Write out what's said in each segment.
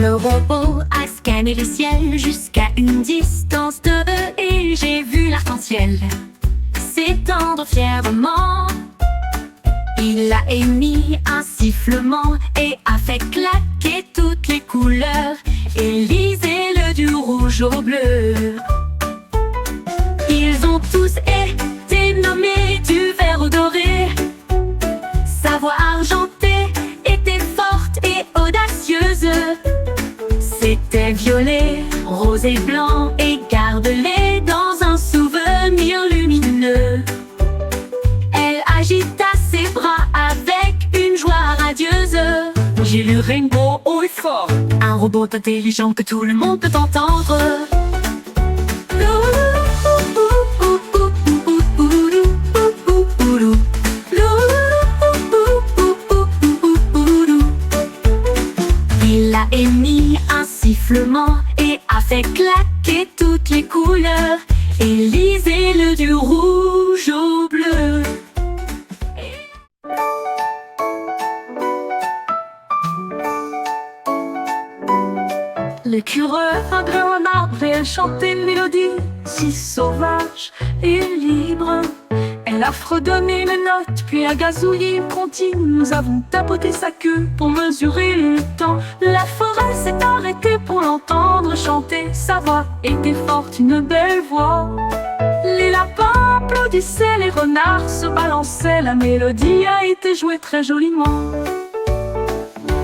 Le robot a scanné le ciel jusqu'à une distance de et j'ai vu l'arc-en-ciel s'étendre fièrement. Il a émis un sifflement et a fait claquer toutes les couleurs. Élisez-le du rouge au bleu. Ils ont tous été nommés du vert au doré. Sa voix argentée était forte et audacieuse. C'était violet, rose et blanc, et garde-les dans un souvenir lumineux. Elle agita ses bras avec une joie radieuse. J'ai lu Rainbow haut et fort, un robot intelligent que tout le monde peut entendre. Il a émis un sifflement et a fait claquer toutes les couleurs. Élisez-le du rouge au bleu. L'écureuil a grimpé un arbre et elle chantait une mélodie si sauvage et libre. Elle a fredonné une note, puis a gazouillé une comptine. Nous avons tapoté sa queue pour mesurer le temps. La forêt s'est arrêtée pour l'entendre chanter. Sa voix était forte, une belle voix. Les lapins applaudissaient, les renards se balançaient. La mélodie a été jouée très joliment.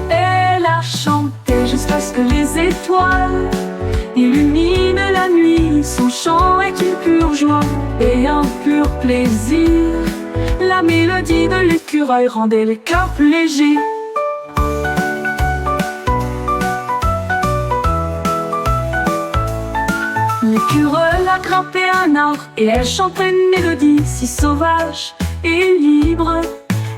Elle a chanté jusqu'à ce que les étoiles illuminent la nuit. Son chant est une pure joie et un pur plaisir. La mélodie de l'écureuil rendait les cœurs plus légers. L'écureuil a grimpé un arbre et elle chantait une mélodie si sauvage et libre.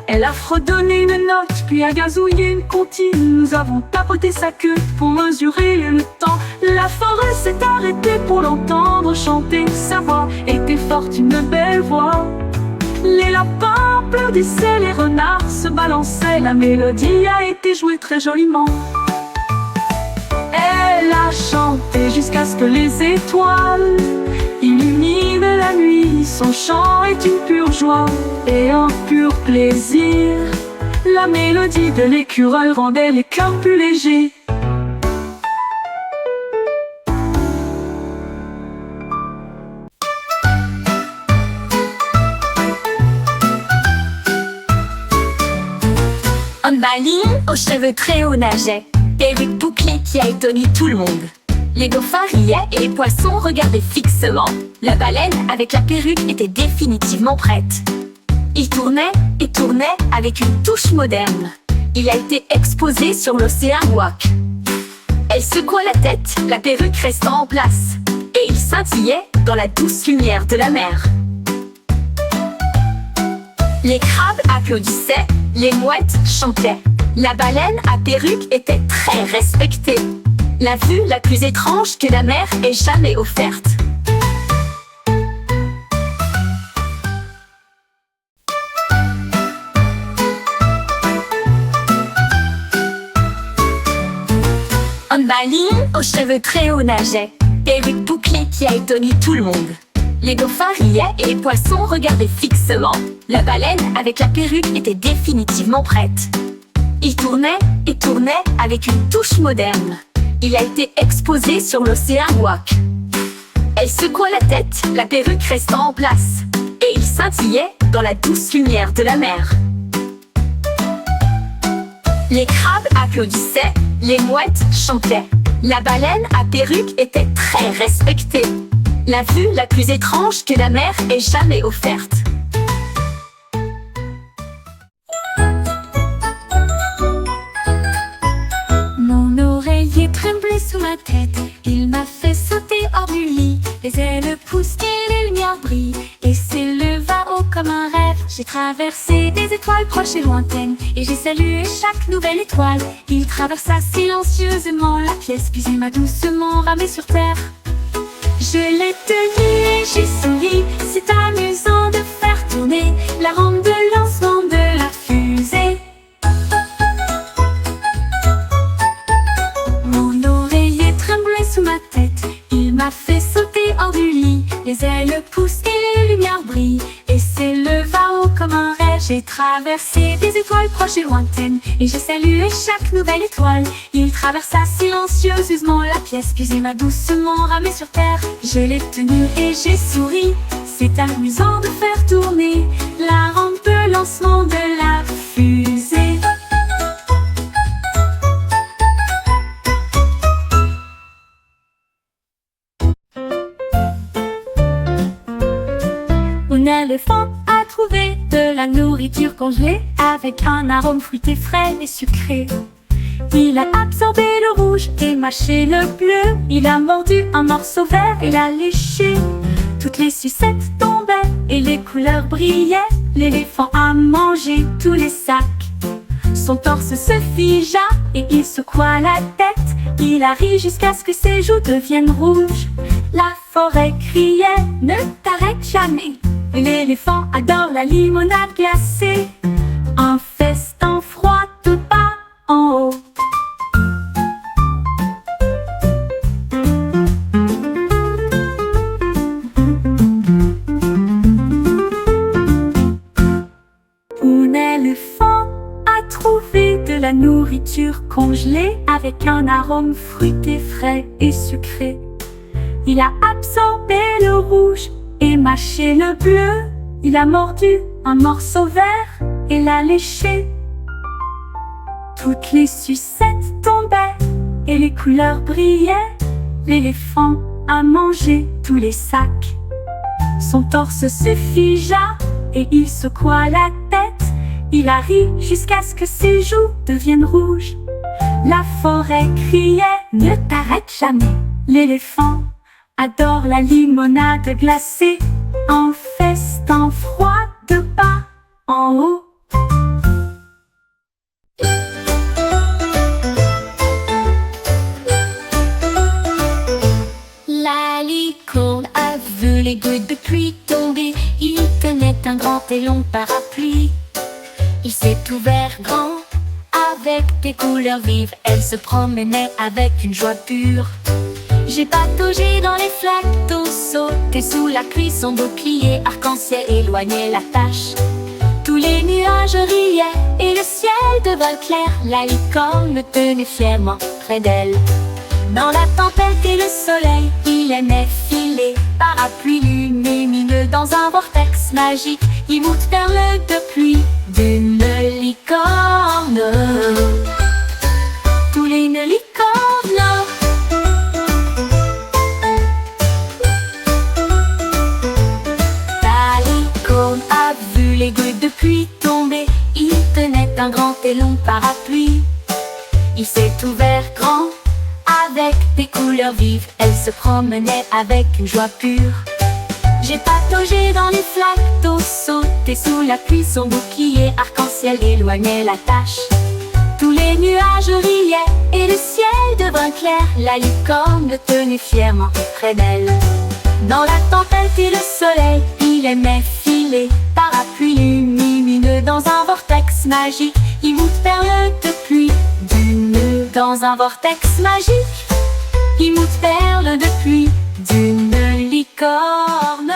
Elle a fredonné une note, puis a gazouillé une comptine. Nous avons tapoté sa queue pour mesurer le temps. La forêt s'est arrêtée pour l'entendre chanter. Sa voix était forte, une belle voix. Les lapins applaudissaient, les renards se balançaient. La mélodie a été jouée très joliment. Elle a chanté jusqu'à ce que les étoiles illuminent la nuit. Son chant est une pure joie et un pur plaisir. La mélodie de l'écureuil rendait les cœurs plus légers. Homme baline aux cheveux très hauts nageait, perruque bouclée qui a étonné tout le monde. Les dauphins riaient et les poissons regardaient fixement. La baleine avec la perruque était définitivement prête. Il tournait et tournait avec une touche moderne. Il a été exposé sur l'océan Wak. Elle secoua la tête, la perruque restant en place, et il scintillait dans la douce lumière de la mer. Les crabes applaudissaient, les mouettes chantaient. La baleine à perruque était très respectée. La vue la plus étrange que la mer ait jamais offerte. Homme baline aux cheveux très hauts nageait, perruque bouclée qui a étonné tout le monde. Les dauphins riaient et les poissons regardaient fixement. La baleine avec la perruque était définitivement prête. Il tournait et tournait avec une touche moderne. Il a été exposé sur l'océan Wak. Elle secoua la tête, la perruque restant en place, et il scintillait dans la douce lumière de la mer. Les crabes applaudissaient, les mouettes chantaient. La baleine à perruque était très respectée. La vue la plus étrange que la mer ait jamais offerte. Mon oreiller tremblait sous ma tête, il m'a fait sauter hors du lit. Les ailes poussent et les lumières brillent, et s'éleva haut comme un rêve. J'ai traversé des étoiles proches et lointaines, et j'ai salué chaque nouvelle étoile. Il traversa silencieusement la pièce, puis il m'a doucement ramené sur terre. Je l'ai tenu et j'ai souri, c'est amusant de faire tourner la rampe de lancement de la fusée. Mon J'ai traversé des étoiles proches et lointaines, et j'ai salué chaque nouvelle étoile. Il traversa silencieusement la pièce, puis il m'a doucement ramené sur terre. Je l'ai tenu et j'ai souri. C'est amusant de faire tourner la rampe de lancement de la fusée. Un éléphant a trouvé de la nourriture congelée avec un arôme fruité frais et sucré. Il a absorbé le rouge et mâché le bleu. Il a mordu un morceau vert et l'a léché. Toutes les sucettes tombaient et les couleurs brillaient. L'éléphant a mangé tous les sacs. Son torse se figea et il secoua la tête. Il a ri jusqu'à ce que ses joues deviennent rouges. La forêt criait, ne t'arrête jamais. L'éléphant adore la limonade glacée. Un festin froid de bas en haut. Un éléphant a trouvé de la nourriture congelée avec un arôme fruité frais et sucré. Il a absorbé le rouge et mâché le bleu. Il a mordu un morceau vert et l'a léché. Toutes les sucettes tombaient et les couleurs brillaient. L'éléphant a mangé tous les sacs. Son torse se figea et il secoua la tête. Il a ri jusqu'à ce que ses joues deviennent rouges. La forêt criait, ne t'arrête jamais. L'éléphant adore la limonade glacée. Un festin froid de bas en haut. La licorne a vu les gouttes de pluie tomber. Il tenait un grand et long parapluie. Il s'est ouvert grand avec des couleurs vives. Elle se promenait avec une joie pure. J'ai pataugé dans les flaques d'eau, sauté sous la pluie. Son bouclier arc-en-ciel éloignait la tache. Tous les nuages riaient et le ciel devint clair. La licorne me tenait fièrement près d'elle. Dans la tempête et le soleil, il aimait filer. Parapluie lumineux dans un vortex magique. Il monte vers le de pluie d'une licorne. Tous les licornes. Les gouttes de pluie tombaient. Il tenait un grand et long parapluie. Il s'est ouvert grand avec des couleurs vives. Elle se promenait avec une joie pure. J'ai pataugé dans les flaques d'eau, sauté sous la pluie. Son bouclier arc-en-ciel éloignait la tache. Tous les nuages riaient et le ciel devint clair. La licorne le tenait fièrement près d'elle. Dans la tempête et le soleil, il aimait filer. Parapluie lumineux dans un vortex magique. Il monte vers le de pluie d'une. Dans un vortex magique, il monte vers le de pluie d'une licorne.